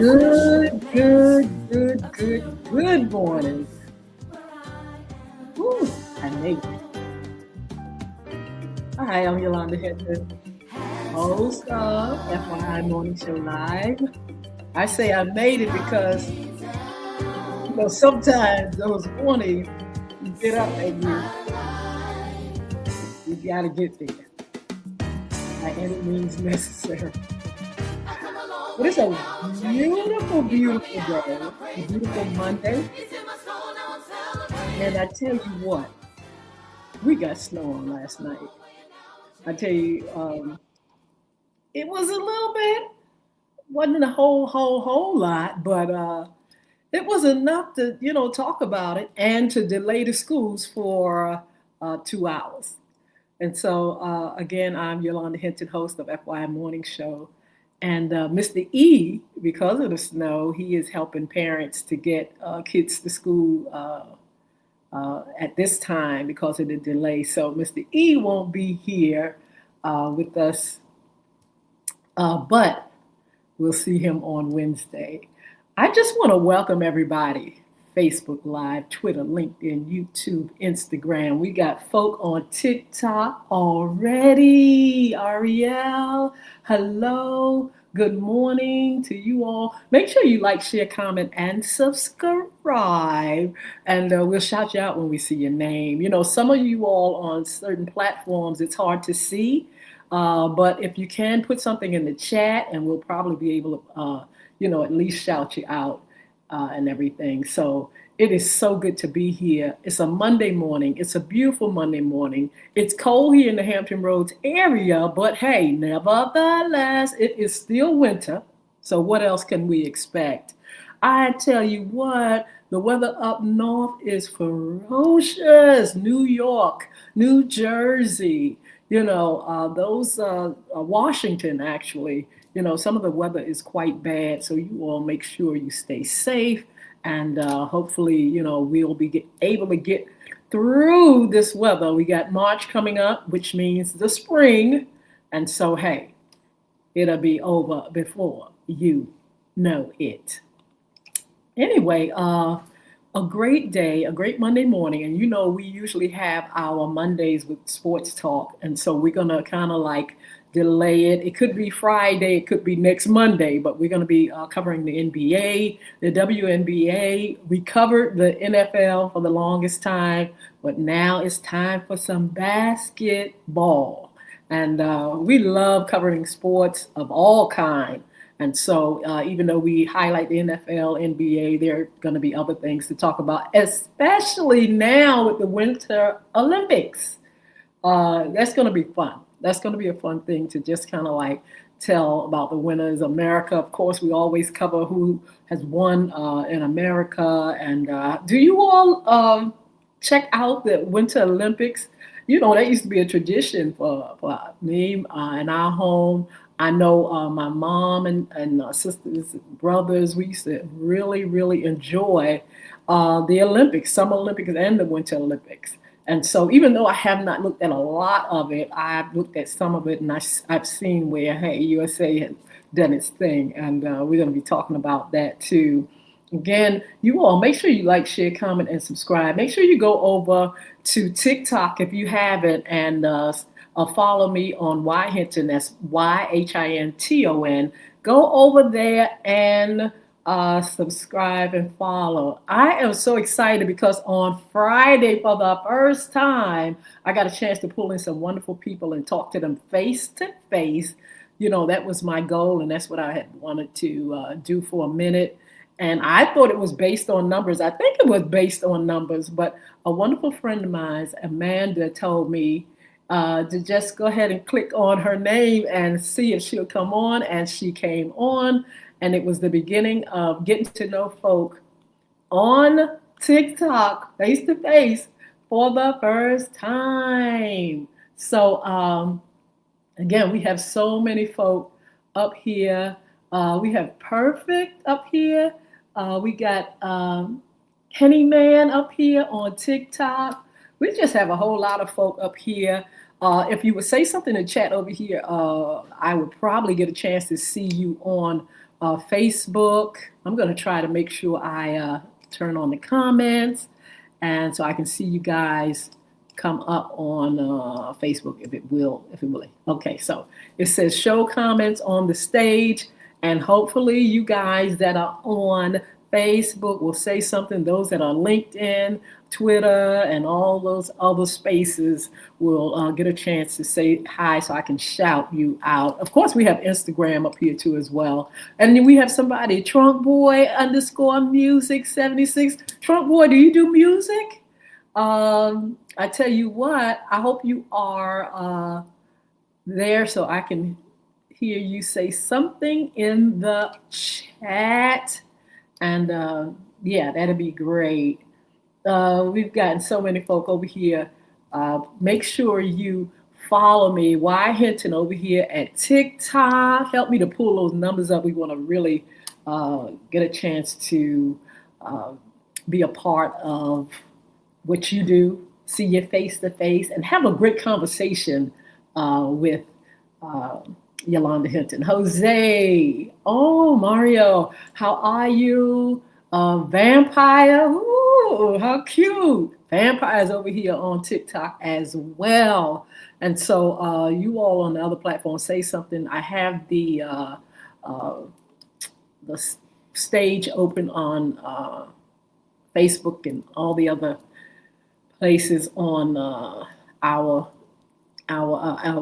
Good morning. Woo, I made it. Hi, I'm Yolanda Hinton, host of FYI Morning Show Live. I say I made it because, sometimes those mornings you get up and you got to get there by any means necessary. But it's a beautiful, beautiful day, a beautiful Monday. And I tell you what, we got snow on last night. I tell you, it was a little bit, wasn't a whole lot, but it was enough to, talk about it and to delay the schools for 2 hours. And so, again, I'm Yolanda Hinton, host of FYI Morning Show. And Mr. E, because of the snow, he is helping parents to get kids to school at this time because of the delay. So Mr. E won't be here with us, but we'll see him on Wednesday. I just want to welcome everybody. Facebook Live, Twitter, LinkedIn, YouTube, Instagram. We got folk on TikTok already. Ariel, hello. Good morning to you all. Make sure you like, share, comment, and subscribe. And we'll shout you out when we see your name. Some of you all on certain platforms, it's hard to see. But if you can put something in the chat, and we'll probably be able to, at least shout you out. And everything. So it is so good to be here. It's a Monday morning. It's a beautiful Monday morning. It's cold here in the Hampton Roads area, but hey, nevertheless, it is still winter. So what else can we expect? I tell you what, the weather up north is ferocious. New York, New Jersey, Washington actually. Some of the weather is quite bad, so you all make sure you stay safe, and hopefully, we'll be able to get through this weather. We got March coming up, which means the spring, and so, hey, it'll be over before you know it. Anyway, a great day, a great Monday morning, and we usually have our Mondays with sports talk, and so we're going to kind of like delay it. It could be Friday, it could be next Monday, but we're going to be covering the NBA, the WNBA. We covered the NFL for the longest time, but now it's time for some basketball. And we love covering sports of all kinds. And so even though we highlight the NFL, NBA, there are going to be other things to talk about, especially now with the Winter Olympics. That's going to be fun. That's going to be a fun thing to just kind of like tell about the winners. America, of course, we always cover who has won in America. And do you all check out the Winter Olympics? That used to be a tradition for me in our home. I know my mom and sisters, brothers, we used to really, really enjoy the Olympics, Summer Olympics and the Winter Olympics. And so even though I have not looked at a lot of it, I've looked at some of it, and I've seen where, hey, USA has done its thing. And we're going to be talking about that too. Again, you all make sure you like, share, comment, and subscribe. Make sure you go over to TikTok if you haven't, and follow me on Y Hinton. That's YHINTON. Go over there and subscribe and follow. I am so excited because on Friday, for the first time, I got a chance to pull in some wonderful people and talk to them face to face. That was my goal, and that's what I had wanted to do for a minute. And I thought it was based on numbers. I think it was based on numbers, but a wonderful friend of mine, Amanda, told me to just go ahead and click on her name and see if she'll come on. And she came on, and it was the beginning of getting to know folk on TikTok, face to face, for the first time. So again, we have so many folk up here. We have Perfect up here. We got Kenny Man up here on TikTok. We just have a whole lot of folk up here. If you would say something in chat over here, I would probably get a chance to see you on Facebook. I'm going to try to make sure I turn on the comments, and so I can see you guys come up on Facebook if it will. Okay, so it says show comments on the stage, and hopefully you guys that are on Facebook will say something. Those that are LinkedIn, Twitter, and all those other spaces will get a chance to say hi so I can shout you out. Of course, we have Instagram up here too as well. And then we have somebody, Trunk Boy _music 76. Trunk Boy, do you do music? I tell you what, I hope you are there so I can hear you say something in the chat. And yeah, that'd be great. We've gotten so many folk over here. Make sure you follow me, Y Hinton, over here at TikTok. Help me to pull those numbers up. We want to really get a chance to be a part of what you do, see you face to face, and have a great conversation with Yolanda Hinton. Jose, oh, Mario, how are you? Vampire, ooh, how cute. Vampire's over here on TikTok as well. And so you all on the other platform say something. I have the stage open on Facebook and all the other places on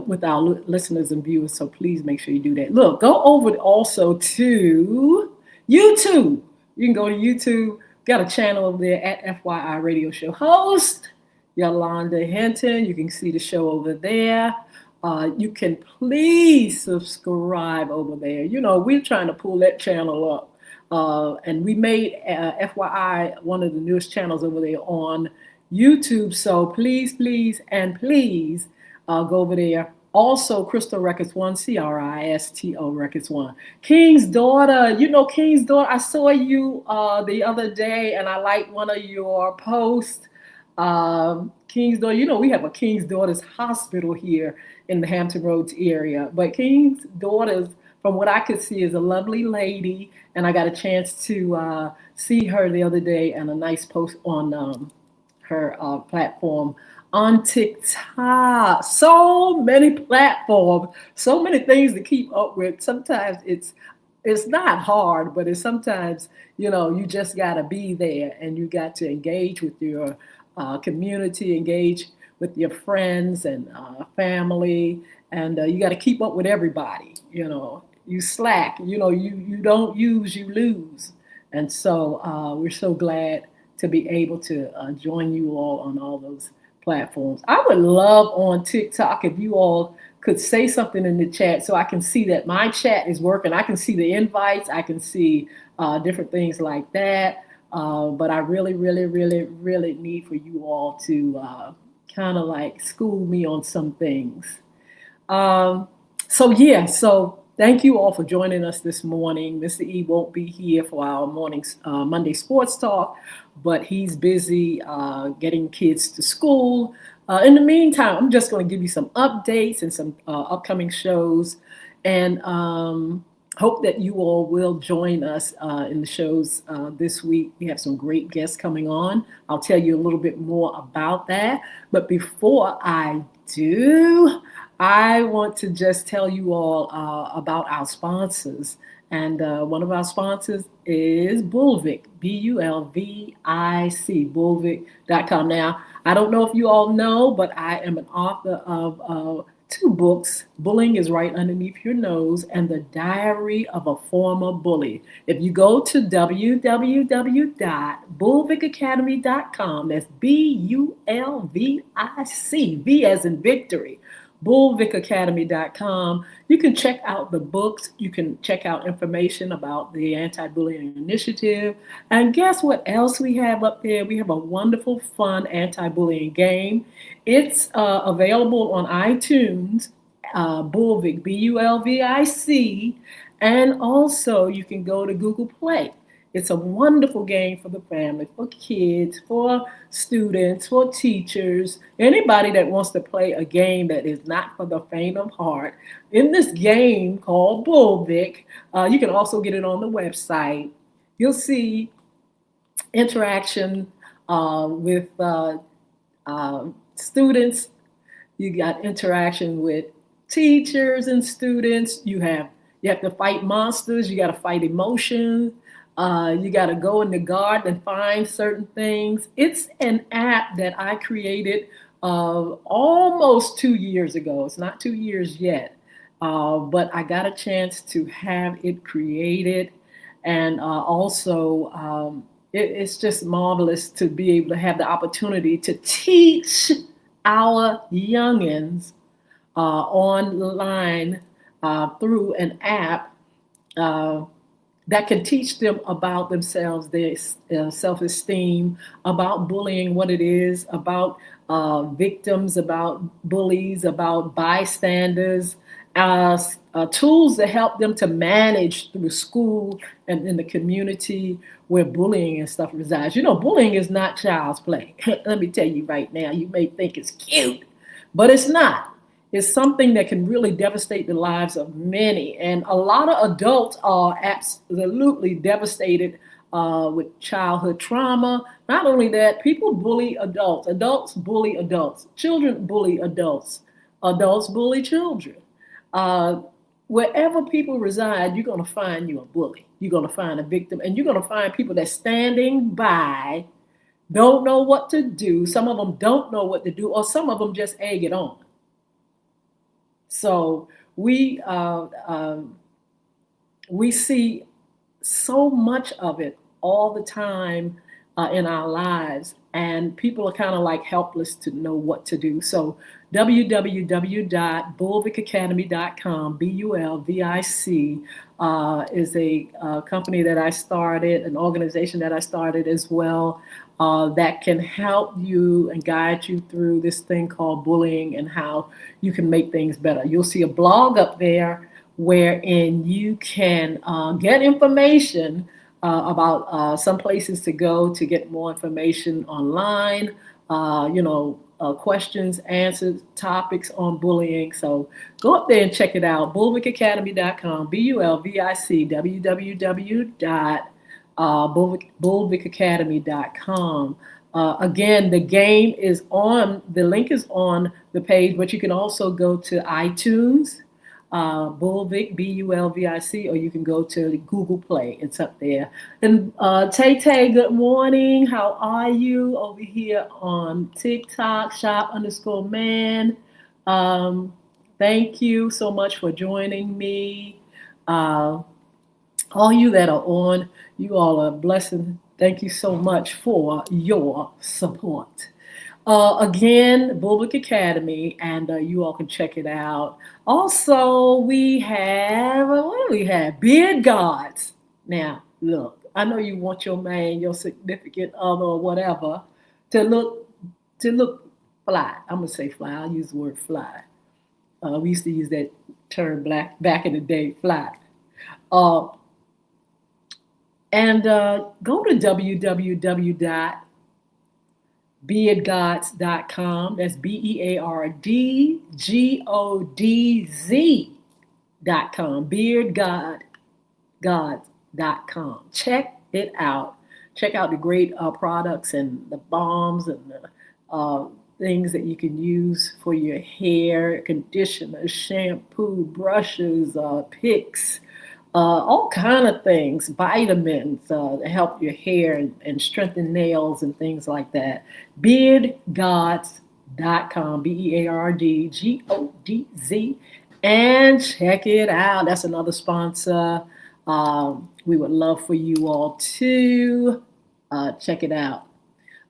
with our listeners and viewers. So please make sure you do that. Look, go over also to YouTube. You can go to YouTube. Got a channel over there at FYI Radio Show host Yolanda Hinton. You can see the show over there. You can please subscribe over there. You know, we're trying to pull that channel up. And we made FYI one of the newest channels over there on YouTube. So please, please, and please go over there. Also, Crystal Records 1, CRISTO Records 1. King's Daughter, you know King's Daughter, I saw you the other day and I liked one of your posts. King's Daughter, you know we have a King's Daughters hospital here in the Hampton Roads area. But King's Daughters, from what I could see, is a lovely lady. And I got a chance to see her the other day and a nice post on her platform on TikTok. So many platforms, so many things to keep up with. Sometimes it's not hard, but it's sometimes, you know, you just got to be there and you got to engage with your community, engage with your friends and family, and you got to keep up with everybody. You know, you slack, you know, you don't use, you lose. And so we're so glad to be able to join you all on all those platforms. I would love on TikTok if you all could say something in the chat so I can see that my chat is working. I can see the invites. I can see different things like that. But I really, really, really, really need for you all to kind of like school me on some things. So thank you all for joining us this morning. Mr. E won't be here for our morning Monday Sports Talk, but he's busy getting kids to school. In the meantime, I'm just going to give you some updates and some upcoming shows, and hope that you all will join us in the shows this week. We have some great guests coming on. I'll tell you a little bit more about that. But before I do, I want to just tell you all about our sponsors. And one of our sponsors is Bulvic, Bulvic, Bulvic.com. Now, I don't know if you all know, but I am an author of 2 books. Bullying is Right Underneath Your Nose and The Diary of a Former Bully. If you go to www.bulvicacademy.com, that's Bulvic, V as in victory, bulvicacademy.com. You can check out the books. You can check out information about the anti-bullying initiative. And guess what else we have up there? We have a wonderful, fun anti-bullying game. It's available on iTunes, Bulvic, Bulvic, and also you can go to Google Play It's a wonderful game for the family, for kids, for students, for teachers, anybody that wants to play a game that is not for the faint of heart. In this game called Bullvic, you can also get it on the website. You'll see interaction with students. You got interaction with teachers and students. You have to fight monsters. You got to fight emotion. You got to go in the garden and find certain things. It's an app that I created almost 2 years ago. It's not 2 years yet, but I got a chance to have it created, and also it's just marvelous to be able to have the opportunity to teach our youngins online through an app uh, that can teach them about themselves, their self-esteem, about bullying, what it is, about victims, about bullies, about bystanders, tools to help them to manage through school and in the community where bullying and stuff resides. You know, bullying is not child's play. Let me tell you right now, you may think it's cute, but it's not. It's something that can really devastate the lives of many. And a lot of adults are absolutely devastated with childhood trauma. Not only that, people bully adults. Adults bully adults. Children bully adults. Adults bully children. Uh, Wherever people reside, you're going to find you a bully. You're going to find a victim. And you're going to find people that's standing by, don't know what to do. Some of them don't know what to do, or some of them just egg it on. So we see so much of it all the time in our lives, and people are kind of like helpless to know what to do. So www.bulvicacademy.com, BULVIC, is a company that I started, an organization that I started as well, that can help you and guide you through this thing called bullying and how you can make things better. You'll see a blog up there wherein you can get information about some places to go to get more information online, questions, answers, topics on bullying. So go up there and check it out, bulvicacademy.com, BULVIC, www.bulvicacademy.com. Again, the link is on the page, but you can also go to iTunes, Bulvic, BULVIC, or you can go to Google Play. It's up there. And Tay, good morning. How are you over here on TikTok, shop_man? Thank you so much for joining me. All you that are on, you all are a blessing. Thank you so much for your support. Again, Bulvic Academy, and you all can check it out. Also, we have, what do we have? Beard guards. Now, look, I know you want your man, your significant other, or whatever, to look fly. I'm gonna say fly. I'll use the word fly. We used to use that term back in the day, fly. And go to www.beardgods.com. That's BEARDGODZ.com. Beardgods.com. Check it out. Check out the great products and the balms and the things that you can use for your hair, conditioners, shampoo, brushes, picks, all kind of things, vitamins to help your hair and strengthen nails and things like that. Beardgods.com, BEARDGODZ, and check it out. That's another sponsor. We would love for you all to check it out.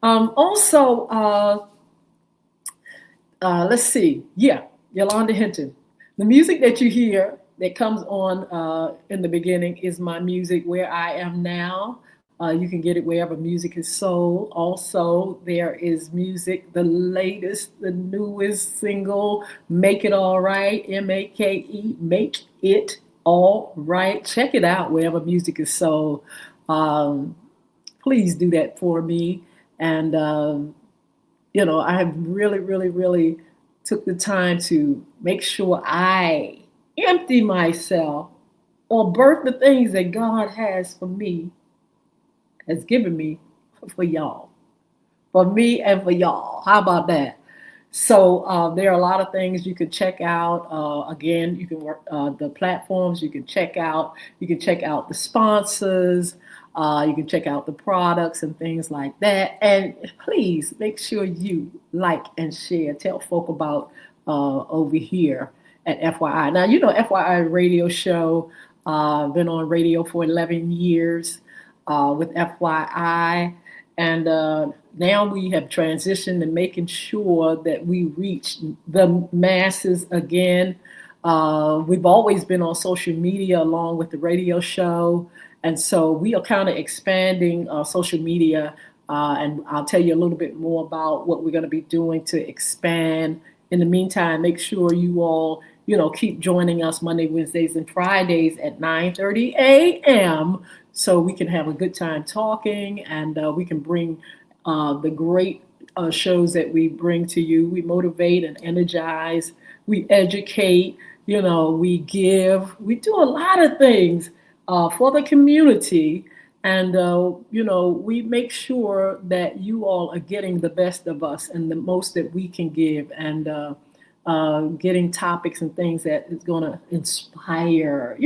Also, let's see. Yeah, Yolanda Hinton. The music that you hear that comes on in the beginning is my music, Where I Am Now. You can get it wherever music is sold. Also, there is music, the latest, the newest single, Make It All Right, MAKE, Make It All Right. Check it out wherever music is sold. um, please do that for me. And, I have really, really, really took the time to make sure I empty myself or birth the things that God has for me, has given me for y'all, for me and for y'all. How about that? So there are a lot of things you can check out. Again, you can work the platforms. You can check out. You can check out the sponsors. You can check out the products and things like that. And please make sure you like and share. Tell folk about over here at FYI. Now FYI radio show. Been on radio for 11 years with FYI. And now we have transitioned to making sure that we reach the masses again. We've always been on social media along with the radio show. And so we are kind of expanding social media. And I'll tell you a little bit more about what we're going to be doing to expand. In the meantime, make sure you all, keep joining us Monday, Wednesdays, and Fridays at 9:30 a.m. so we can have a good time talking, and we can bring the great shows that we bring to you. We motivate and energize. We educate. We give. We do a lot of things for the community. And, we make sure that you all are getting the best of us and the most that we can give, and getting topics and things that is going to inspire.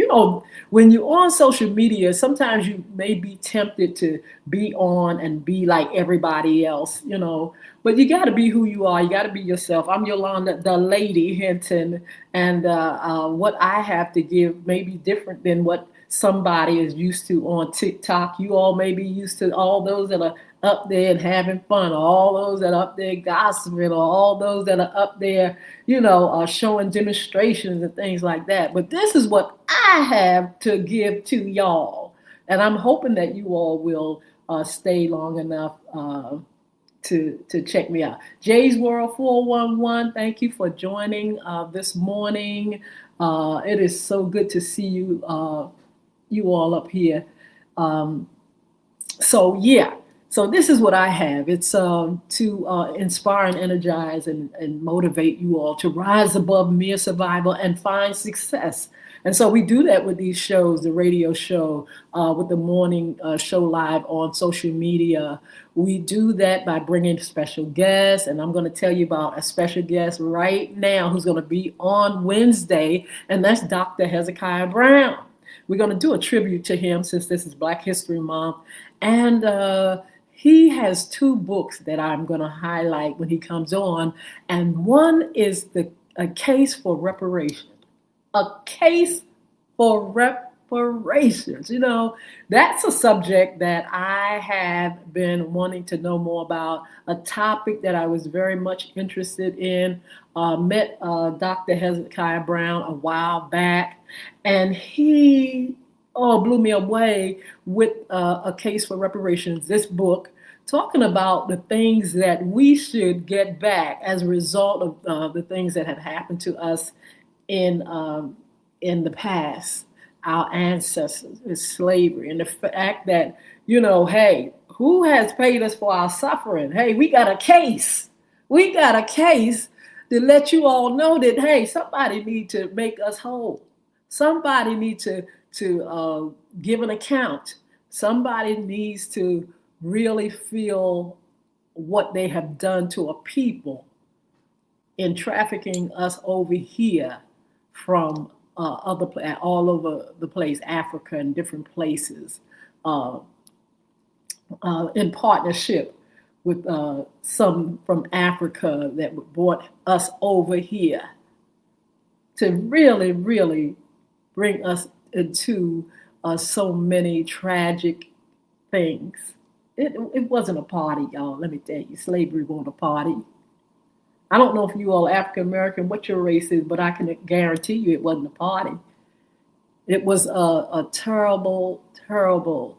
When you're on social media, sometimes you may be tempted to be on and be like everybody else, but you got to be who you are. You got to be yourself. I'm Yolanda, the Lady Hinton, and what I have to give may be different than what somebody is used to on TikTok. You all may be used to all those that are up there and having fun, all those that are up there gossiping, or all those that are up there, showing demonstrations and things like that. But this is what I have to give to y'all. And I'm hoping that you all will stay long enough to check me out. Jay's World 411, thank you for joining this morning. It is so good to see you all up here. So this is what I have. It's to inspire and energize and motivate you all to rise above mere survival and find success. And so we do that with these shows, the radio show, with the morning show live on social media. We do that by bringing special guests. And I'm going to tell you about a special guest right now who's going to be on Wednesday, and that's Dr. Hezekiah Brown. We're going to do a tribute to him since this is Black History Month. And he has 2 books that I'm going to highlight when he comes on. And one is A Case for Reparations. A Case for Reparations. That's a subject that I have been wanting to know more about, a topic that I was very much interested in. Met Dr. Hezekiah Brown a while back, and he blew me away with A Case for Reparations, this book, talking about the things that we should get back as a result of the things that have happened to us in the past, our ancestors, with slavery, and the fact that, hey, who has paid us for our suffering? Hey, we got a case. We got a case to let you all know that, hey, somebody need to make us whole. Somebody needs to give an account. Somebody needs to really feel what they have done to a people in trafficking us over here from all over the place, Africa and different places, in partnership with some from Africa that brought us over here to really, really bring us into so many tragic things. It wasn't a party, y'all. Let me tell you, slavery wasn't a party. I don't know if you all African American, what your race is, but I can guarantee you it wasn't a party. It was a terrible, terrible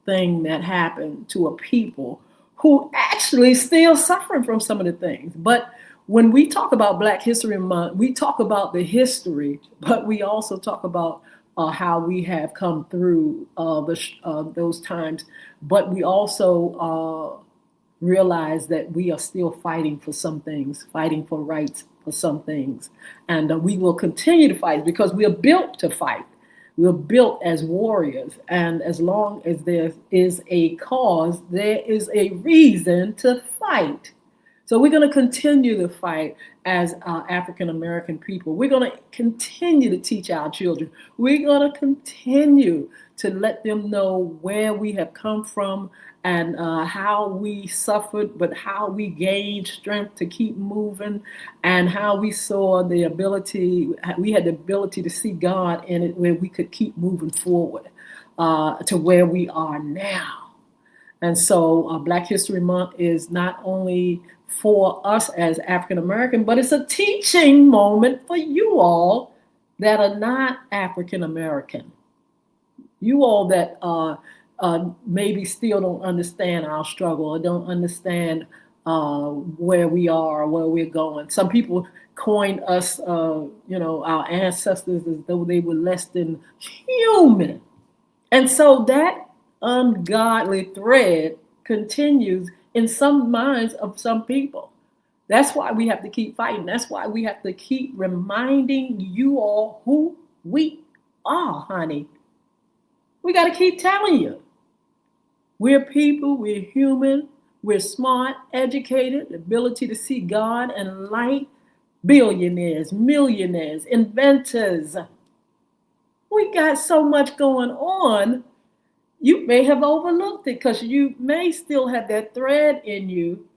thing that happened to a people who actually still suffering from some of the things. But when we talk about Black History Month, we talk about the history, but we also talk about how we have come through those times. But we also realize that we are still fighting for some things, fighting for rights for some things. And we will continue to fight because we are built to fight. We're built as warriors. And as long as there is a cause, there is a reason to fight. So we're going to continue to fight as African American people. We're going to continue to teach our children. We're going to continue to let them know where we have come from and how we suffered, but how we gained strength to keep moving, and how we saw the ability, we had the ability to see God in it, where we could keep moving forward to where we are now. And so Black History Month is not only for us as African American, but it's a teaching moment for you all that are not African American. You all that maybe still don't understand our struggle or don't understand where we are or where we're going. Some people coined us, our ancestors, as though they were less than human. And so that ungodly thread continues in some minds of some people. That's why we have to keep fighting. That's why we have to keep reminding you all who we are, honey. We got to keep telling you. We're people, we're human, we're smart, educated, ability to see God and light, billionaires, millionaires, inventors. We got so much going on. You may have overlooked it because you may still have that thread in you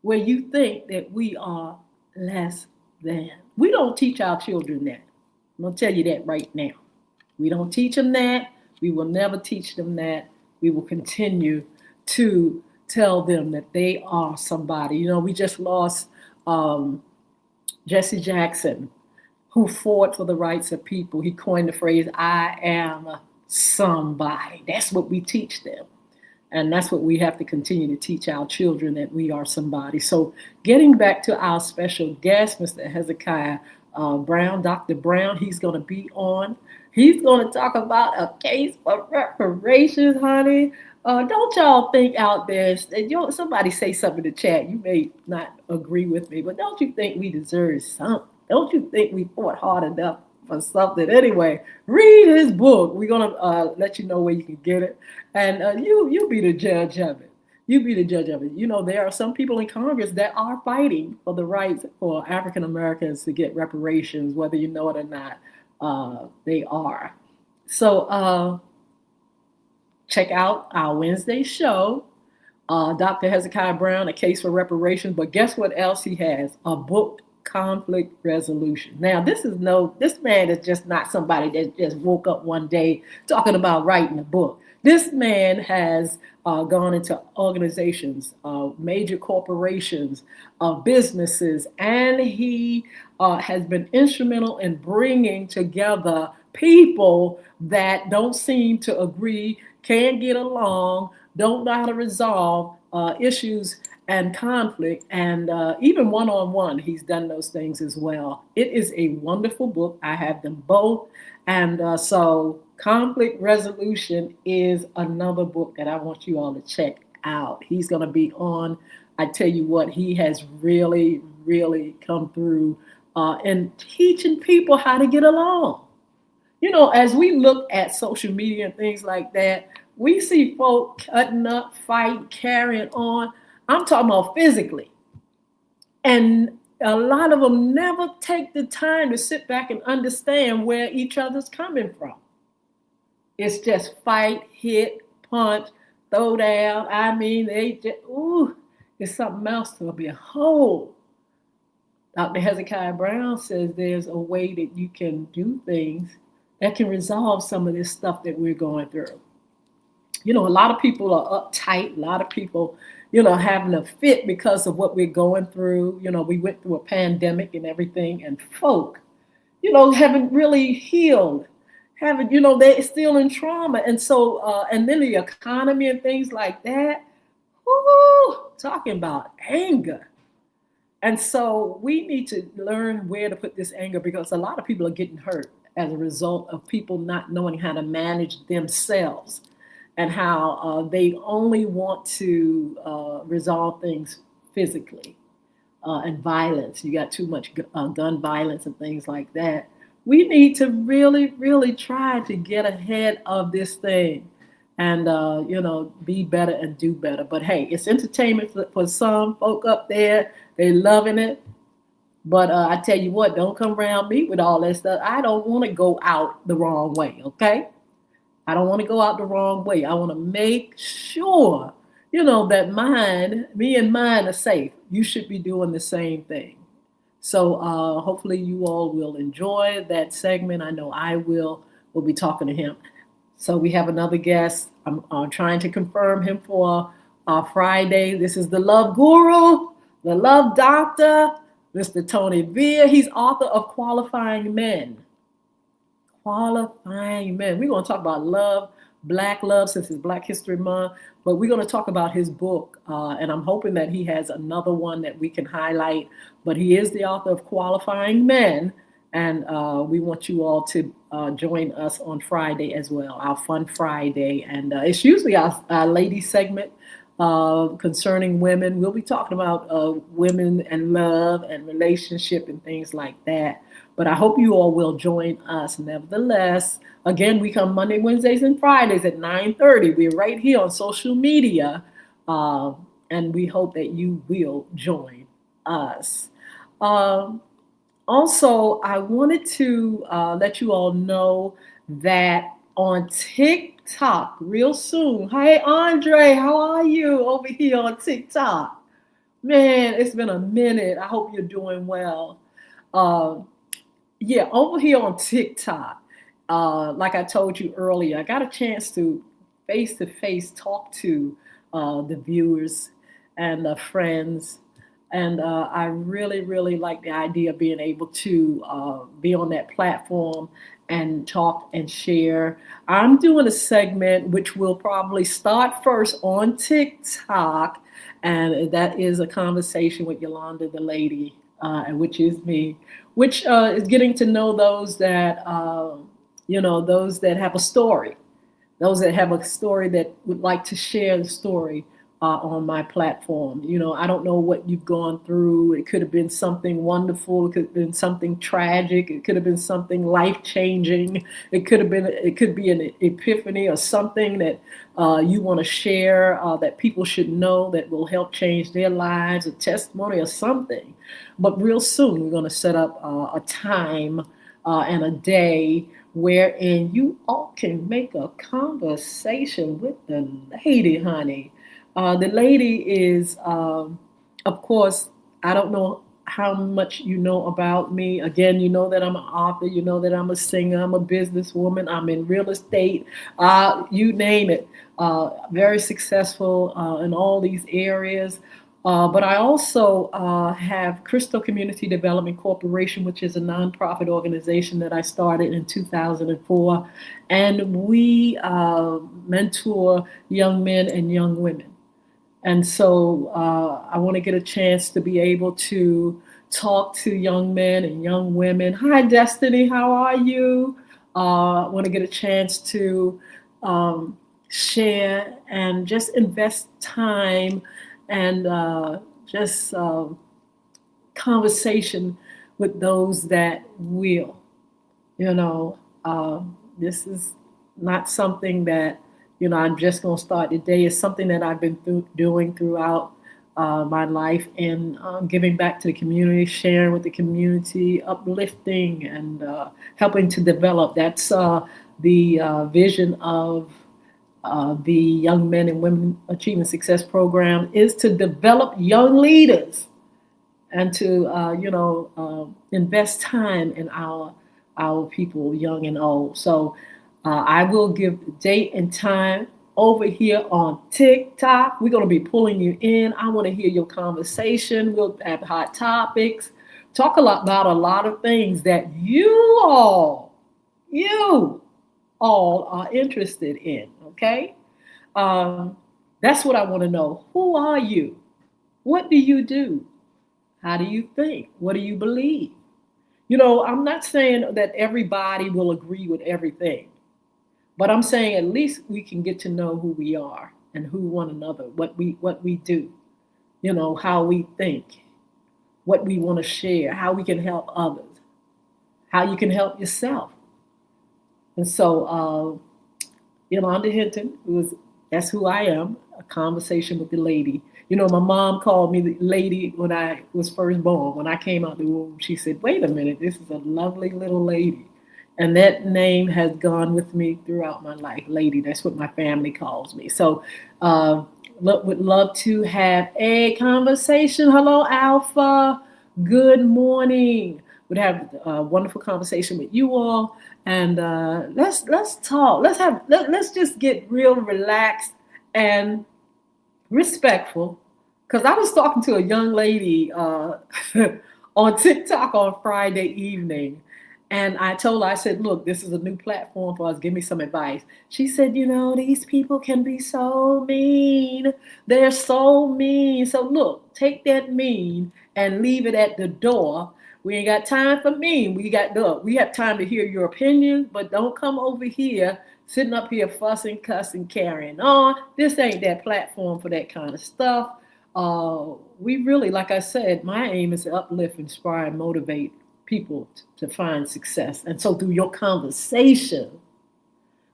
where you think that we are less than. We don't teach our children that. I'm going to tell you that right now. We don't teach them that. We will never teach them that. We will continue to tell them that they are somebody. You know, we just lost Jesse Jackson, who fought for the rights of people. He coined the phrase, I am somebody. That's what we teach them. And that's what we have to continue to teach our children, that we are somebody. So getting back to our special guest, Mr. Hezekiah Brown, Dr. Brown, he's going to be on. He's going to talk about a case for reparations, honey. Don't y'all think out there, somebody say something in the chat. You may not agree with me, but don't you think we deserve something? Don't you think we fought hard enough for something? Anyway, read his book. We're going to let you know where you can get it. And you be the judge of it. You be the judge of it. You know, there are some people in Congress that are fighting for the rights for African Americans to get reparations, whether you know it or not. They are. So check out our Wednesday show, Dr. Hezekiah Brown, A Case for Reparations. But guess what else he has? A book, Conflict Resolution. Now, this man is just not somebody that just woke up one day talking about writing a book. This man has gone into organizations, major corporations, businesses, and he has been instrumental in bringing together people that don't seem to agree, can't get along, don't know how to resolve issues and conflict, and even one-on-one, he's done those things as well. It is a wonderful book. I have them both. And so Conflict Resolution is another book that I want you all to check out. He's going to be on. I tell you what, he has really, really come through in teaching people how to get along. You know, as we look at social media and things like that, we see folk cutting up, fighting, carrying on. I'm talking about physically. And a lot of them never take the time to sit back and understand where each other's coming from. It's just fight, hit, punch, throw down. I mean, it's something else to behold. Dr. Hezekiah Brown says there's a way that you can do things that can resolve some of this stuff that we're going through. You know, a lot of people are uptight. A lot of people, having a fit because of what we're going through. You know, we went through a pandemic and everything, and folk, haven't really healed. They're still in trauma. And so, and then the economy and things like that. Talking about anger. And so we need to learn where to put this anger, because a lot of people are getting hurt. as a result of people not knowing how to manage themselves, and how they only want to resolve things physically, and violence. You got too much gun violence and things like that. We need to really, really try to get ahead of this thing and, be better and do better. But hey, it's entertainment for some folk up there. They loving it. But I tell you what, don't come around me with all that stuff. I don't want to go out the wrong way, okay? I don't want to go out the wrong way. I want to make sure, that me and mine are safe. You should be doing the same thing. So hopefully you all will enjoy that segment. I know I will. We'll be talking to him. So we have another guest. I'm trying to confirm him for Friday. This is the Love Guru, the Love Doctor, Mr. Tony Veer. He's author of Qualifying Men. Qualifying Men. We're going to talk about love, Black love, since it's Black History Month. But we're going to talk about his book, and I'm hoping that he has another one that we can highlight. But he is the author of Qualifying Men, and we want you all to join us on Friday as well, our Fun Friday. And it's usually our lady segment concerning women. We'll be talking about women and love and relationship and things like that. But I hope you all will join us nevertheless. Again, we come Monday, Wednesdays, and Fridays at 9:30. We're right here on social media, and we hope that you will join us. Also, I wanted to let you all know that on TikTok, real soon. Hey, Andre, how are you over here on TikTok? Man, it's been a minute. I hope you're doing well. Yeah, over here on TikTok, like I told you earlier, I got a chance to face talk to the viewers and the friends. And I really, really like the idea of being able to be on that platform and talk and share. I'm doing a segment which will probably start first on TikTok, and that is a conversation with Yolanda, the lady, which is me, which is getting to know those that, those that have a story, those that have a story that would like to share the story on my platform. I don't know what you've gone through. It could have been something wonderful. It could have been something tragic. It could have been something life-changing. It could be an epiphany or something that you want to share that people should know that will help change their lives, a testimony or something. But real soon, we're going to set up a time and a day wherein you all can make a conversation with the lady, honey. The lady is, of course, I don't know how much you know about me. Again, you know that I'm an author. You know that I'm a singer. I'm a businesswoman. I'm in real estate. You name it. Very successful in all these areas. But I also have Crystal Community Development Corporation, which is a nonprofit organization that I started in 2004. And we mentor young men and young women. And so I want to get a chance to be able to talk to young men and young women. Hi, Destiny, how are you? I want to get a chance to share and just invest time and just conversation with those that will. This is not something that I'm just going to start today. It's something that I've been doing throughout my life, and giving back to the community, sharing with the community, uplifting, and helping to develop. That's the vision of the Young Men and Women Achieving Success Program, is to develop young leaders and to invest time in our people, young and old. So I will give the date and time over here on TikTok. We're going to be pulling you in. I want to hear your conversation. We'll have hot topics, talk about a lot of things that you all are interested in, okay? That's what I want to know. Who are you? What do you do? How do you think? What do you believe? I'm not saying that everybody will agree with everything, but I'm saying at least we can get to know who we are and who one another, what we do, how we think, what we want to share, how we can help others, how you can help yourself. And so, Yolanda Hinton, that's who I am. A conversation with the lady. My mom called me the lady when I was first born. When I came out the womb, she said, "Wait a minute, this is a lovely little lady," and that name has gone with me throughout my life. Lady, that's what my family calls me. So, would love to have a conversation. Hello, Alpha. Good morning. Would have a wonderful conversation with you all, and let's talk. Let's just get real relaxed and respectful. Because I was talking to a young lady on TikTok on Friday evening, and I told her, I said, "Look, this is a new platform for us. Give me some advice." She said, "These people can be so mean. They're so mean. So look, take that mean and leave it at the door. We ain't got time for mean. We have time to hear your opinions, but don't come over here sitting up here fussing, cussing, carrying on. This ain't that platform for that kind of stuff." We really, like I said, my aim is to uplift, inspire, and motivate people to find success. And so through your conversation,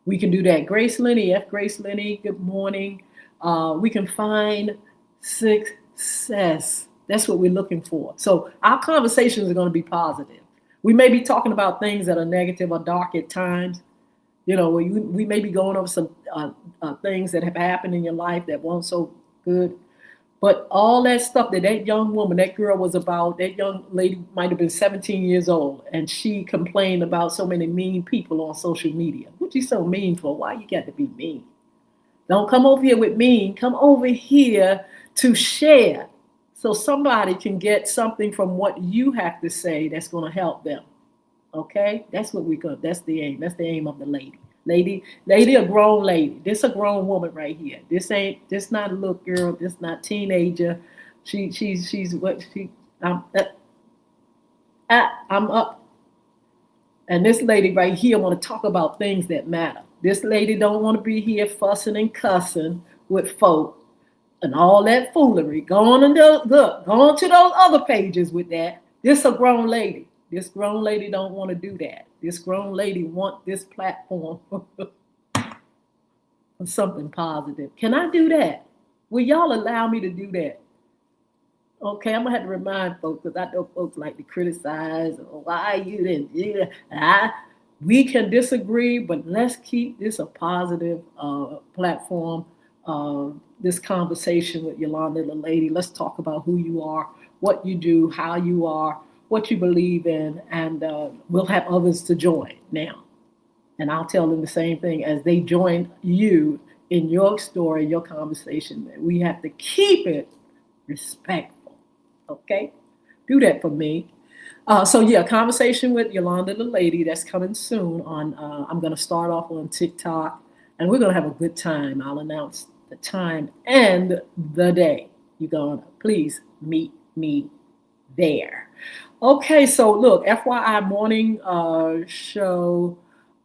we can do that. Grace Lenny, F. Grace Lenny, good morning. We can find success. That's what we're looking for. So our conversations are going to be positive. We may be talking about things that are negative or dark at times. We may be going over some things that have happened in your life that weren't so good. But all that stuff that young woman, that girl was about, that young lady might have been 17 years old, and she complained about so many mean people on social media. What you so mean for? Why you got to be mean? Don't come over here with mean. Come over here to share, so somebody can get something from what you have to say that's going to help them. Okay, that's what we got. That's the aim. That's the aim of the lady. Lady, a grown lady. This a grown woman right here. This not a little girl. This not teenager. She's what she. I'm up. And this lady right here want to talk about things that matter. This lady don't want to be here fussing and cussing with folk and all that foolery. Go on to those other pages with that. This a grown lady. This grown lady don't want to do that. This grown lady want this platform for something positive. Can I do that? Will y'all allow me to do that? Okay, I'm gonna have to remind folks, because I know folks like to criticize. Why you didn't do that? We can disagree, but let's keep this a positive platform. This conversation with Yolanda, the lady. Let's talk about who you are, what you do, how you are, what you believe in, and we'll have others to join now. And I'll tell them the same thing as they join you in your story, your conversation. We have to keep it respectful. Okay? Do that for me. Conversation with Yolanda, the lady, that's coming soon on, I'm going to start off on TikTok, and we're going to have a good time. I'll announce the time and the day. You're going to please meet me there. Okay, so look, FYI morning show.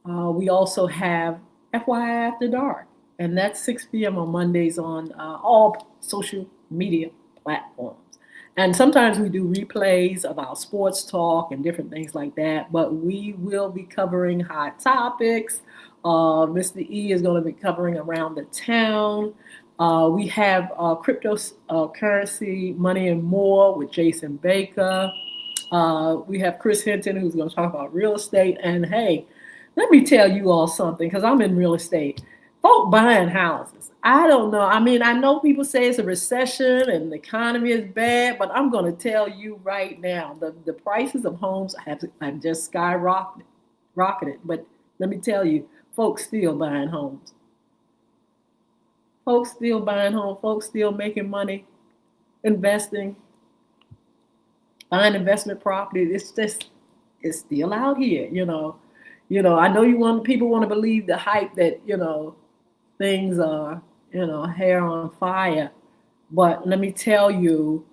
We also have FYI After Dark, and that's 6 p.m. on Mondays on all social media platforms. And sometimes we do replays of our sports talk and different things like that, but we will be covering hot topics. Mr. E is going to be covering around the town. We have cryptocurrency, money and more with Jason Baker. We have Chris Hinton, who's going to talk about real estate. And hey, let me tell you all something, because I'm in real estate. Folk buying houses. I don't know. I mean, I know people say it's a recession and the economy is bad, but I'm going to tell you right now, the prices of homes have just skyrocketed. But let me tell you, folks still buying homes. Folks still buying homes. Folks still making money, investing, buying investment property. It's still out here, I know people want to believe the hype that, things are, hair on fire. But let me tell you,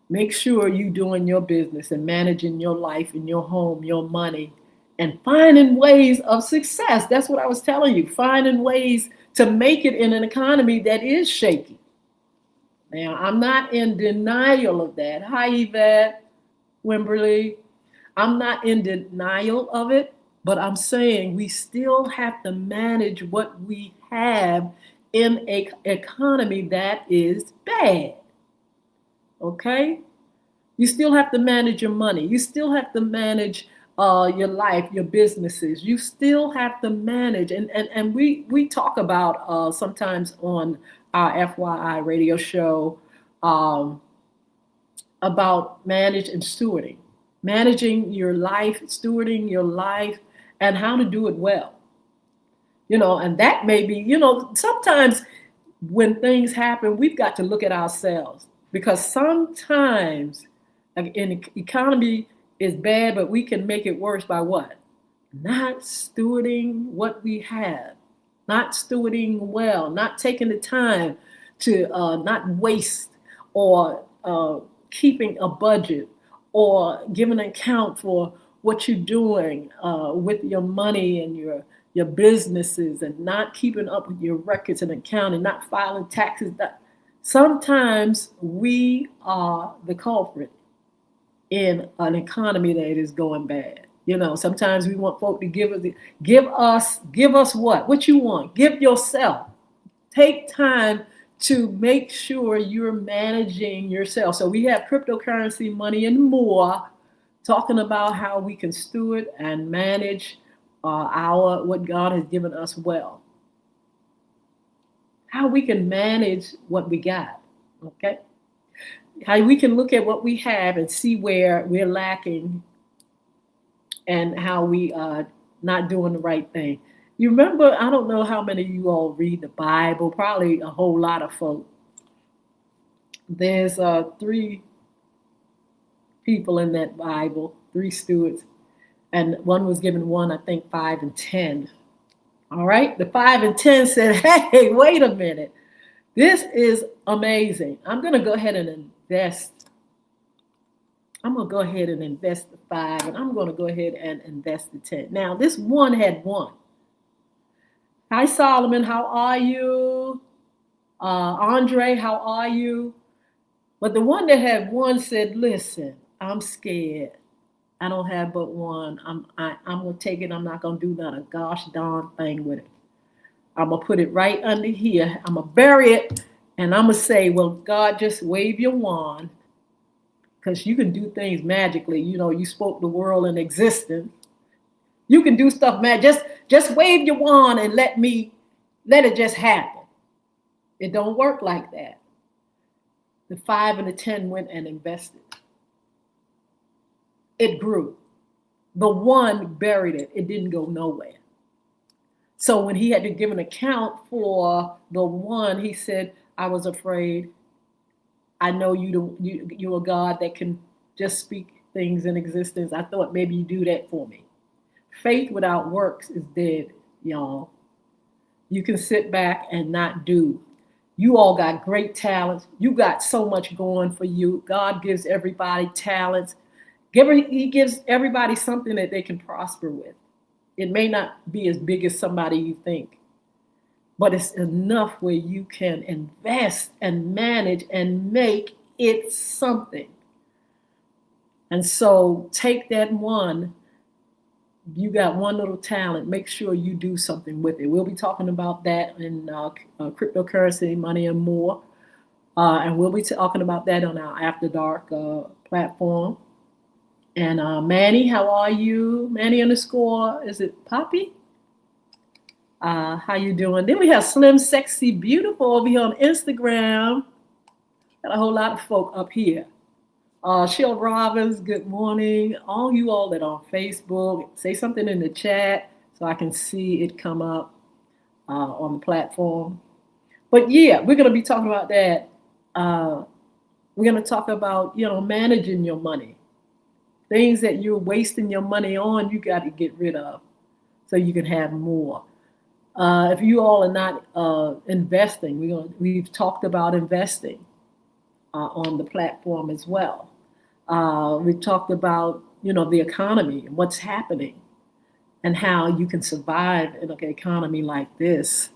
Make sure you doing your business and managing your life and your home, your money, and finding ways of success. That's what I was telling you. Finding ways to make it in an economy that is shaky. Now, I'm not in denial of that. Hi, Yvette, Wimberly. I'm not in denial of it, but I'm saying we still have to manage what we have in an economy that is bad. Okay? You still have to manage your money. You still have to manage your life, your businesses. You still have to manage. And we talk about sometimes on our FYI radio show um, about manage and stewarding, managing your life, stewarding your life, and how to do it well. And that may be, sometimes when things happen, we've got to look at ourselves because sometimes an economy is bad, but we can make it worse by what? Not stewarding what we have, not stewarding well, not taking the time to not waste or keeping a budget or giving an account for what you're doing with your money and your businesses and not keeping up with your records and accounting, not filing taxes. Sometimes we are the culprit in an economy that is going bad. Sometimes we want folk to give us what? What you want? Give yourself. Take time to make sure you're managing yourself. So we have cryptocurrency, money, and more, talking about how we can steward and manage what God has given us well. How we can manage what we got. Okay. How we can look at what we have and see where we're lacking and how we are not doing the right thing. You remember, I don't know how many of you all read the Bible, probably a whole lot of folk. There's 3 people in that Bible, 3 stewards, and one was given 1, I think 5 and 10. All right, the 5 and 10 said, hey, wait a minute. This is amazing. I'm going to go ahead and invest. I'm going to go ahead and invest the 5, and I'm going to go ahead and invest the 10. Now, this one had 1. Hi, Solomon. How are you? Andre, how are you? But the one that had 1 said, listen, I'm scared. I don't have but 1. I'm going to take it. I'm not going to do not a gosh darn thing with it. I'm going to put it right under here. I'm going to bury it. And I'm going to say, well, God, just wave your wand. Because you can do things magically. You spoke the world in existence. You can do stuff, man. Just wave your wand and let it just happen. It don't work like that. The 5 and the 10 went and invested. It grew. The 1 buried it. It didn't go nowhere. So when he had to give an account for the 1, he said, I was afraid. I know you're a God that can just speak things in existence. I thought maybe you do that for me. Faith without works is dead, y'all. You can sit back and not do. You all got great talents. You got so much going for you. God gives everybody talents. He gives everybody something that they can prosper with. It may not be as big as somebody you think, but it's enough where you can invest and manage and make it something. And so take that 1. You got 1 little talent. Make sure you do something with it. We'll be talking about that in cryptocurrency, money, and more. And we'll be talking about that on our After Dark platform. And Manny, how are you? Manny _ is it Poppy? How you doing? Then we have Slim, Sexy, Beautiful over here on Instagram. Got a whole lot of folk up here. Sheila Robbins, good morning. All you all that are on Facebook, say something in the chat so I can see it come up on the platform. But yeah, we're going to be talking about that. We're going to talk about, managing your money. Things that you're wasting your money on, you got to get rid of so you can have more. If you all are not investing, we've talked about investing. on the platform as well. We talked about, the economy and what's happening and how you can survive in an economy like this.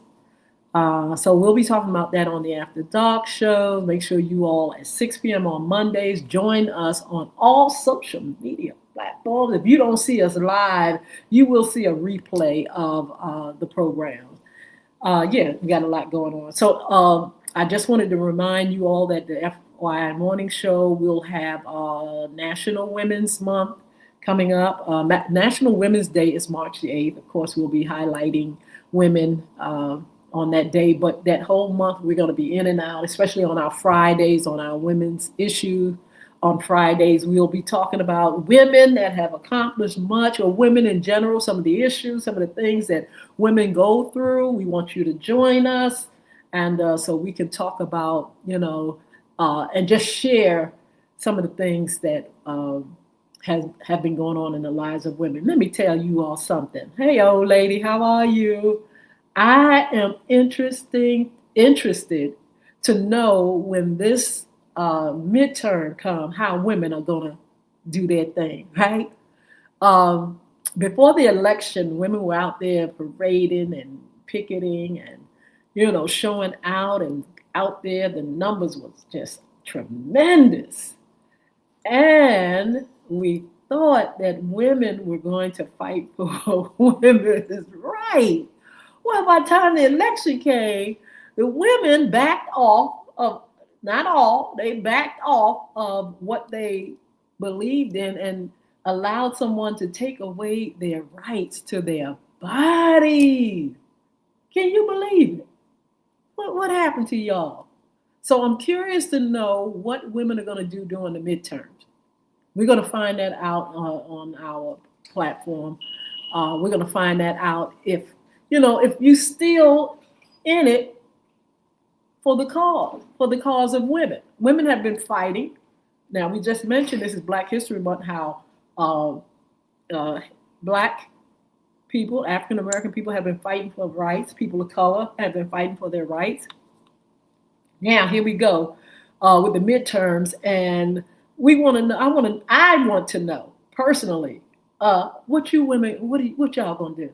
So we'll be talking about that on the After Dark show. Make sure you all at 6 p.m. on Mondays join us on all social media platforms. If you don't see us live, you will see a replay of the program. Yeah, we got a lot going on. So I just wanted to remind you all that the FYI Morning Show will have National Women's Month coming up. National Women's Day is March the 8th. Of course, we'll be highlighting women on that day, but that whole month we're going to be in and out, especially on our Fridays, on our women's issue. On Fridays, we'll be talking about women that have accomplished much, or women in general, some of the issues, some of the things that women go through. We want you to join us, and so we can talk about, and just share some of the things that have been going on in the lives of women. Let me tell you all something. Hey, old lady, how are you? I am interested to know when this midterm comes, how women are going to do their thing, right? Before the election, women were out there parading and picketing and, showing out and out there. The numbers was just tremendous. And we thought that women were going to fight for women's rights. Well, by the time the election came, the women backed off of, not all, they backed off of what they believed in and allowed someone to take away their rights to their bodies. Can you believe it? What happened to y'all? So I'm curious to know what women are going to do during the midterms. We're going to find that out on our platform. We're going to find that out if you still in it for the cause of women. Women have been fighting. Now, we just mentioned this is Black History Month, how Black people, African American people have been fighting for rights. People of color have been fighting for their rights. Now, here we go with the midterms, and we want to know. I want to know personally, what you women, what y'all gonna do?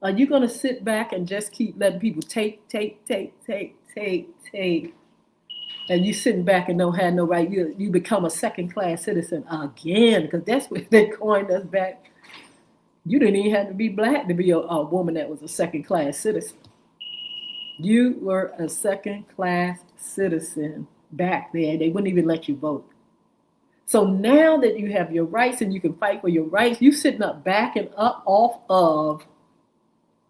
Are you going to sit back and just keep letting people take, and you sitting back and don't have no right? You become a second-class citizen again, because that's what they coined us back. You didn't even have to be Black to be a woman that was a second-class citizen. You were a second-class citizen back then. They wouldn't even let you vote. So now that you have your rights and you can fight for your rights, you sitting up backing up off of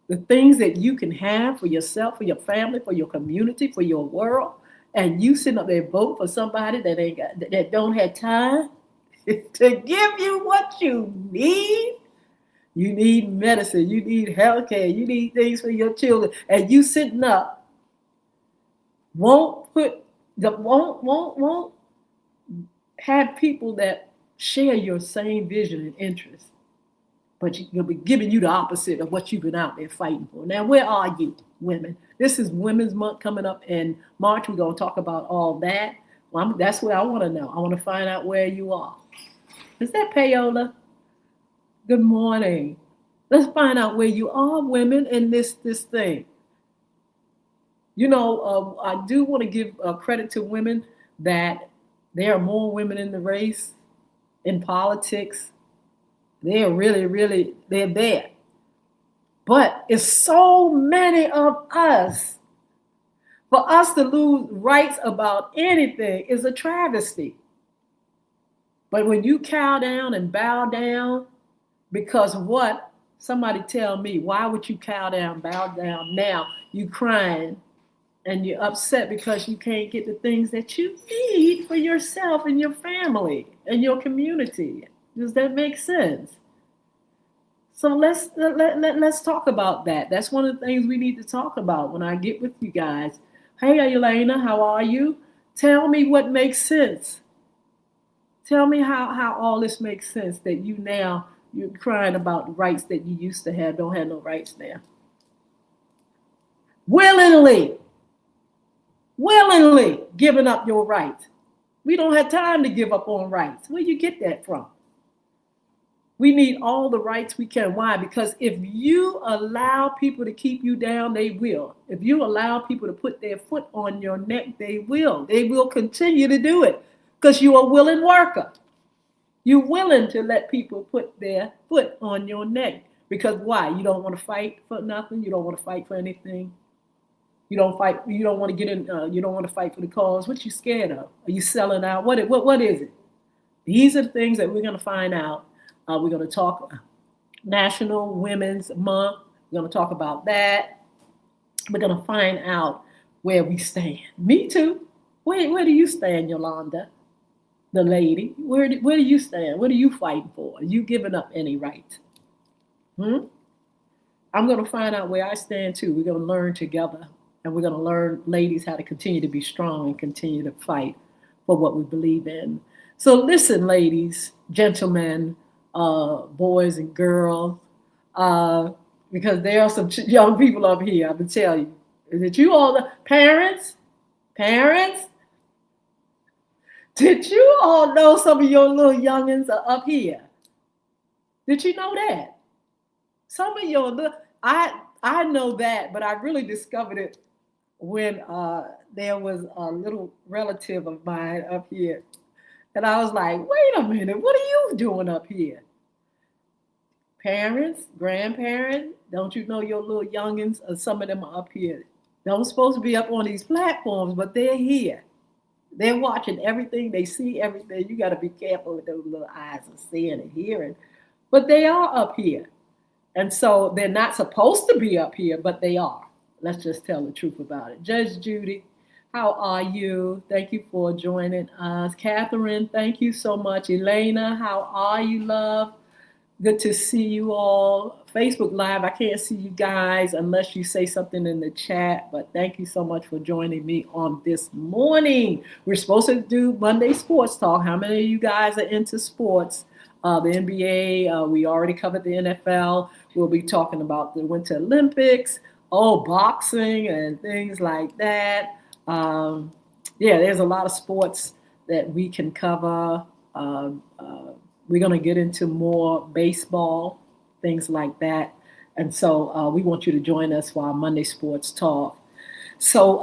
the things that you can have for yourself, for your family, for your community, for your world, and you sitting up there vote for somebody that don't have time to give you what you need. You need medicine, you need healthcare, you need things for your children, and you sitting up won't have people that share your same vision and interests. But you'll be giving you the opposite of what you've been out there fighting for. Now, where are you, women? This is Women's Month coming up in March. We're going to talk about all that. Well, that's what I want to know. I want to find out where you are. Is that Payola? Good morning. Let's find out where you are, women, in this thing. I do want to give credit to women that there are more women in the race, in politics. They're really, they're there. But it's so many of us. For us to lose rights about anything is a travesty. But when you cow down and bow down, because what? Somebody tell me, why would you cow down, bow down now? You crying and you're upset because you can't get the things that you need for yourself and your family and your community. Does that make sense? So let's talk about that. That's one of the things we need to talk about when I get with you guys. Hey, Yolanda, how are you? Tell me what makes sense. Tell me how all this makes sense, that you're crying about the rights that you used to have, don't have no rights now. Willingly giving up your rights. We don't have time to give up on rights. Where you get that from? We need all the rights we can. Why? Because if you allow people to keep you down, they will. If you allow people to put their foot on your neck, they will. They will continue to do it because you're a willing worker. You're willing to let people put their foot on your neck. Because why? You don't want to fight for nothing. You don't want to fight for anything. You don't fight. You don't want to get in. You don't want to fight for the cause. What you scared of? Are you selling out? What is it? These are the things that we're going to find out. We're going to talk National Women's Month. We're going to talk about that. We're going to find out where we stand. Me too. Where do you stand, Yolanda, the lady? Where do you stand? What are you fighting for? Are you giving up any rights? I'm going to find out where I stand too. We're going to learn together. And we're going to learn, ladies, how to continue to be strong and continue to fight for what we believe in. So listen, ladies, gentlemen, boys and girls, because there are some young people up here, I'm going to tell you. Is it you all, the parents? Parents? Did you all know some of your little youngins are up here? Did you know that? Some of your little, I know that, but I really discovered it when there was a little relative of mine up here. And I was like, wait a minute, what are you doing up here? Parents, grandparents, don't you know your little youngins? Some of them are up here. They're supposed to be up on these platforms, but they're here. They're watching everything. They see everything. You got to be careful with those little eyes of seeing and hearing. But they are up here. And so they're not supposed to be up here, but they are. Let's just tell the truth about it. Judge Judy, how are you? Thank you for joining us. Catherine, thank you so much. Elena, how are you, love? Good to see you all. Facebook Live, I can't see you guys unless you say something in the chat, but thank you so much for joining me on this morning. We're supposed to do Monday Sports Talk. How many of you guys are into sports? The NBA, we already covered the NFL. We'll be talking about the Winter Olympics, boxing and things like that. There's a lot of sports that we can cover. We're going to get into more baseball, things like that. And so we want you to join us for our Monday Sports Talk. So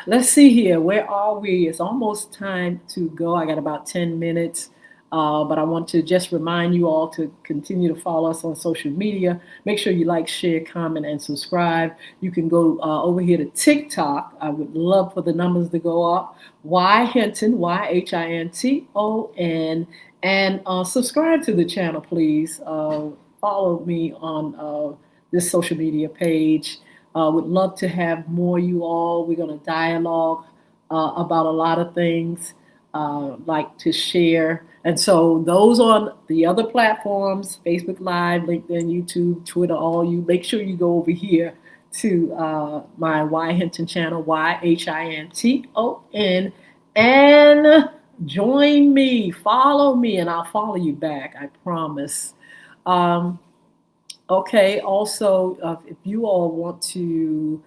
let's see here. Where are we? It's almost time to go. I got about 10 minutes. But I want to just remind you all to continue to follow us on social media. Make sure you like, share, comment, and subscribe. You can go over here to TikTok. I would love for the numbers to go up. Y Hinton, YHINTON, and subscribe to the channel, please. Follow me on this social media page. Would love to have more you all. We're going to dialogue about a lot of things, like to share. And so those on the other platforms, Facebook Live, LinkedIn, YouTube, Twitter, all you, make sure you go over here to my Y Hinton channel, YHINTON, and join me, follow me, and I'll follow you back, I promise. Okay, also, if you all want to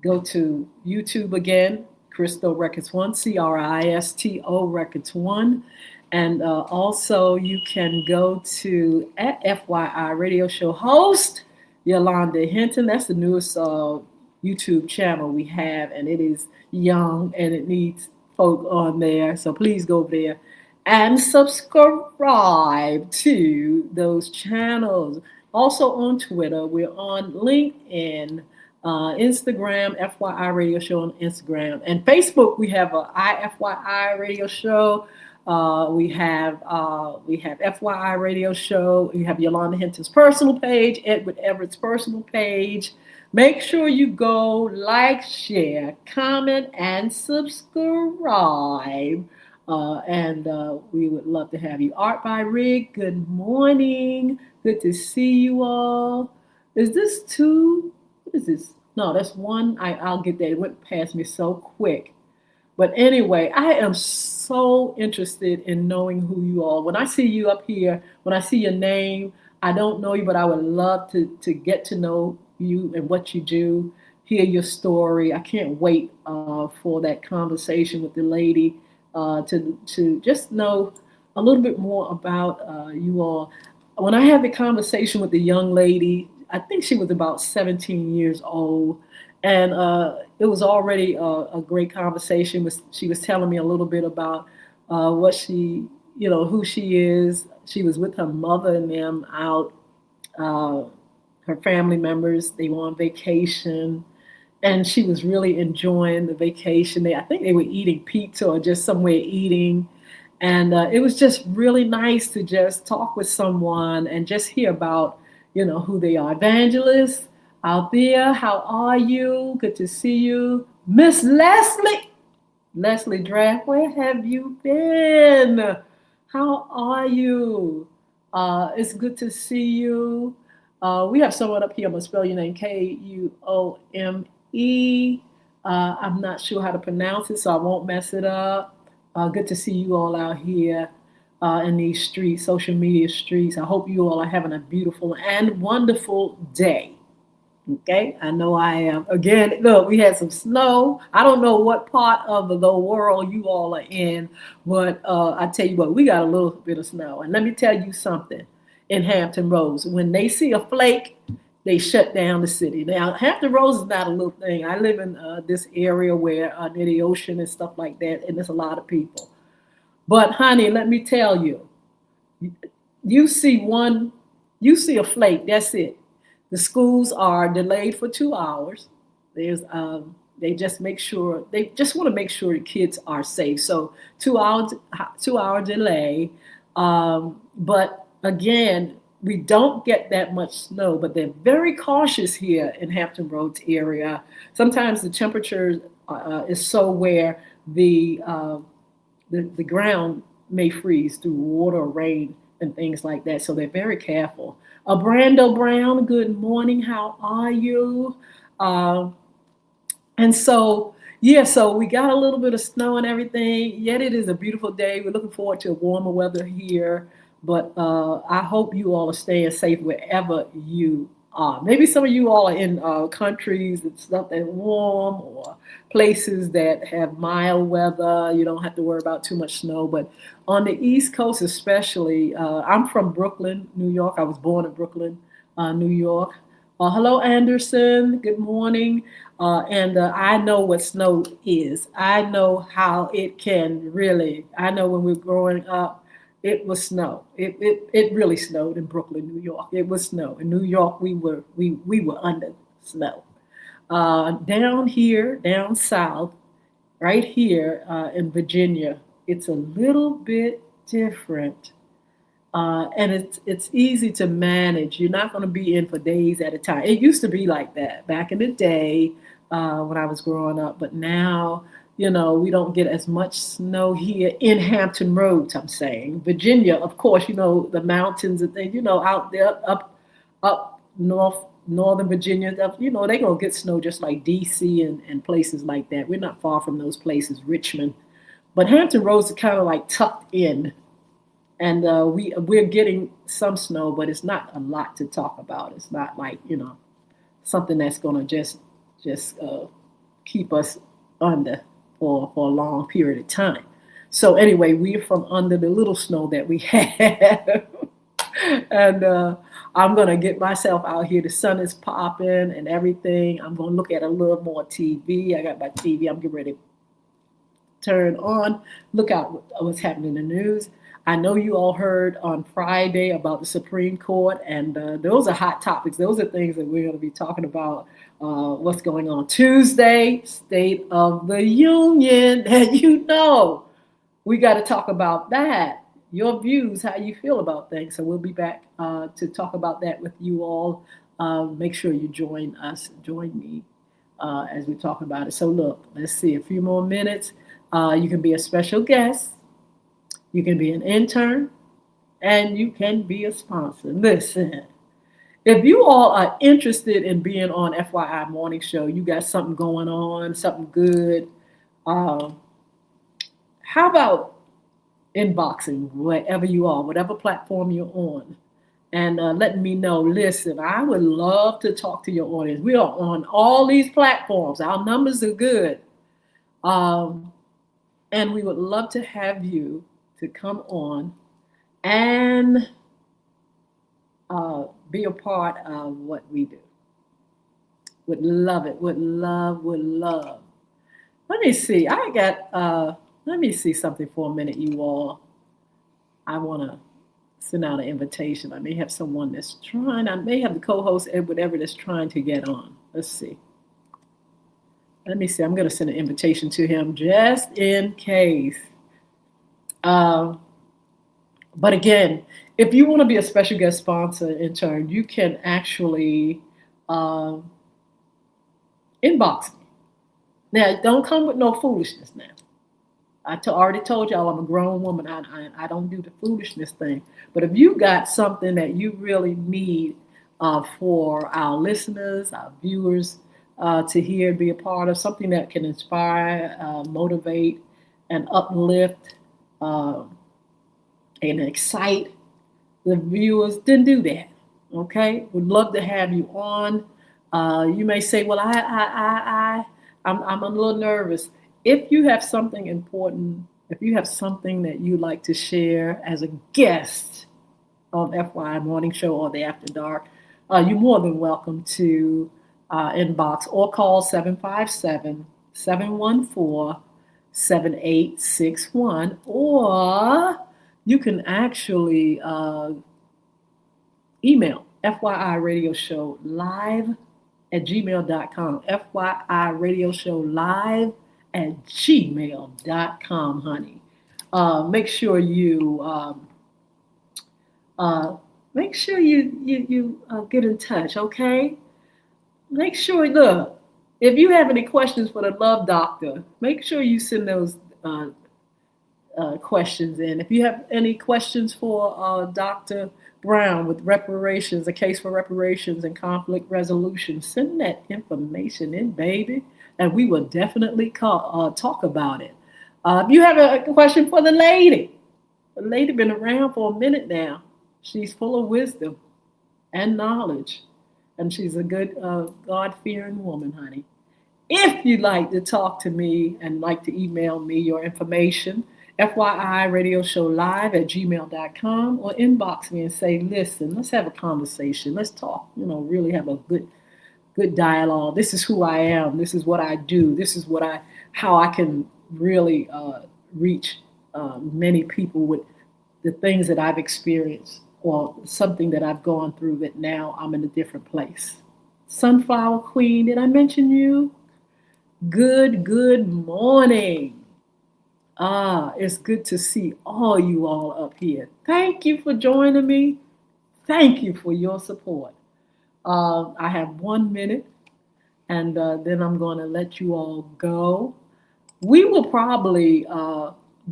go to YouTube again, Cristo Records 1, CRISTO Records 1. And also you can go to at FYI Radio Show host, Yolanda Hinton. That's the newest YouTube channel we have, and it is young and it needs folk on there. So please go over there and subscribe to those channels. Also on Twitter, we're on LinkedIn, Instagram, FYI Radio Show on Instagram, and Facebook. We have a IFYI Radio Show. We have FYI Radio Show. You have Yolanda Hinton's personal page, Edward Everett's personal page. Make sure you go like, share, comment, and subscribe. And we would love to have you. Art by Rig, good morning. Good to see you all. Is this two? What is this? No, that's one. I'll get that. It went past me so quick. But anyway, I am so interested in knowing who you are. When I see you up here, when I see your name, I don't know you, but I would love to get to know you and what you do hear your story. I can't wait for that conversation with the lady to just know a little bit more about you all. When I had the conversation with the young lady, I think she was about 17 years old, and it was already a great conversation. She was telling me a little bit about what she, who she is. She was with her mother and them out, uh, her family members. They were on vacation, and she was really enjoying the vacation. I think they were eating pizza or just somewhere eating, and it was just really nice to just talk with someone and just hear about, who they are. Evangelist out there, how are you? Good to see you, Miss Leslie. Leslie Draft, where have you been? How are you? It's good to see you. We have someone up here. I'm going to spell your name Kuome. I'm not sure how to pronounce it, so I won't mess it up. Good to see you all out here in these streets, social media streets. I hope you all are having a beautiful and wonderful day. Okay, I know I am. Again, look, we had some snow. I don't know what part of the world you all are in, but I tell you what, we got a little bit of snow. And let me tell you something in Hampton Roads. When they see a flake, they shut down the city. Now, Hampton Roads is not a little thing. I live in this area where near the ocean and stuff like that, and there's a lot of people. But honey, let me tell you, you see one, you see a flake, that's it. The schools are delayed for 2 hours. There's they just make sure they just want to make sure the kids are safe. So 2 hours, 2 hour delay. But again, we don't get that much snow, but they're very cautious here in Hampton Roads area. Sometimes the temperature is so where the ground may freeze through water, rain, and things like that. So they're very careful. Brando Brown, good morning. How are you? Uh, and so, yeah, so we got a little bit of snow and everything. Yet it is a beautiful day. We're looking forward to warmer weather here. But I hope you all are staying safe wherever you are. Maybe some of you all are in countries that's not that warm or places that have mild weather. You don't have to worry about too much snow. But on the East Coast, especially, I'm from Brooklyn, New York. I was born in Brooklyn, New York. Hello, Anderson. Good morning. And I know what snow is. I know how it can really. I know when we were growing up, it was snow. It really snowed in Brooklyn, New York. It was snow in New York. We were under snow. Down here, down south, right here in Virginia, it's a little bit different, and it's easy to manage. You're not going to be in for days at a time. It used to be like that back in the day when I was growing up, but now we don't get as much snow here in Hampton Roads. I'm saying Virginia, of course, the mountains and things, out there up northern Virginia, they're gonna get snow just like DC and places like that. We're not far from those places, Richmond. But Hampton Roads is kind of like tucked in, and we're getting some snow, but it's not a lot to talk about. It's not like something that's gonna just keep us under for a long period of time. So anyway, we're from under the little snow that we have, and I'm gonna get myself out here. The sun is popping and everything. I'm gonna look at a little more TV. I got my TV. I'm getting ready to turn on. Look out what's happening in the news. I know you all heard on Friday about the Supreme Court, and those are hot topics. Those are things that we're going to be talking about. What's going on Tuesday, State of the Union, and we got to talk about that. Your views, how you feel about things. So we'll be back to talk about that with you all. Make sure you join me as we talk about it. So look, let's see, a few more minutes. You can be a special guest. You can be an intern, and you can be a sponsor. Listen, if you all are interested in being on FYI Morning Show, you got something going on, something good. How about inboxing wherever you are, whatever platform you're on, and letting me know, listen, I would love to talk to your audience. We are on all these platforms. Our numbers are good. Um, and we would love to have you to come on and be a part of what we do. Would love it. Would love, would love. Let me see. Let me see something for a minute, you all. I want to send out an invitation. I may have someone that's trying. I may have the co-host, Edward Everett, that's trying to get on. Let's see. Let me see. I'm going to send an invitation to him just in case. But again, if you want to be a special guest sponsor intern, you can actually inbox me. Now, don't come with no foolishness now. Already told y'all I'm a grown woman. I don't do the foolishness thing. But if you got something that you really need for our listeners, our viewers to hear and be a part of, something that can inspire, motivate, and uplift and excite the viewers, then do that. Okay? Would love to have you on. You may say, well, I'm a little nervous. If you have something important, if you have something that you like to share as a guest on FYI Morning Show or the After Dark, you're more than welcome to inbox or call 757-714-7861, or you can actually email FYIRadiosHowLive@gmail.com. FYIRadiosHowLive@gmail.com, honey. Make sure you get in touch, okay? Make sure, look, if you have any questions for the Love Doctor, make sure you send those questions in. If you have any questions for Dr. Brown with reparations, a case for reparations and conflict resolution, send that information in, baby, and we will definitely talk about it. If you have a question for the lady been around for a minute now. She's full of wisdom and knowledge, and she's a good God-fearing woman, honey. If you'd like to talk to me and like to email me your information, FYIRadiosHowLive@gmail.com, or inbox me and say, listen, let's have a conversation. Let's talk, really have a good dialogue. This is who I am. This is what I do. This is how I can really reach many people with the things that I've experienced or something that I've gone through that now I'm in a different place. Sunflower Queen, did I mention you? Good morning. It's good to see all you all up here. Thank you for joining me. Thank you for your support. I have 1 minute, and then I'm going to let you all go. We will probably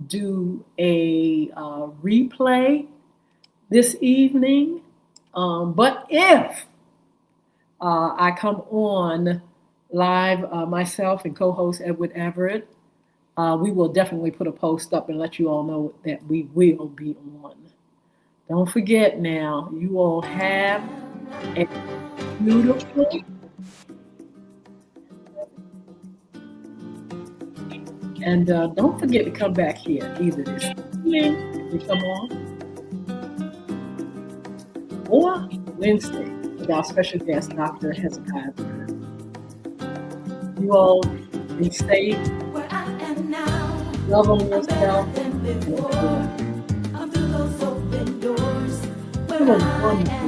do a replay this evening, but if I come on live myself and co-host Edward Everett, we will definitely put a post up and let you all know that we will be on. Don't forget now, you all have a beautiful and don't forget to come back here either this evening if you come on or Wednesday with our special guest, Dr. Hezekiah. You all be safe, love on yourself, and enjoy. Have a wonderful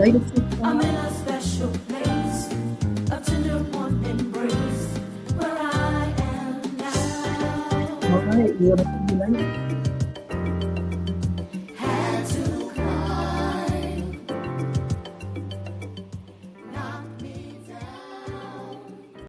later. I'm in a special place. We'll see you later.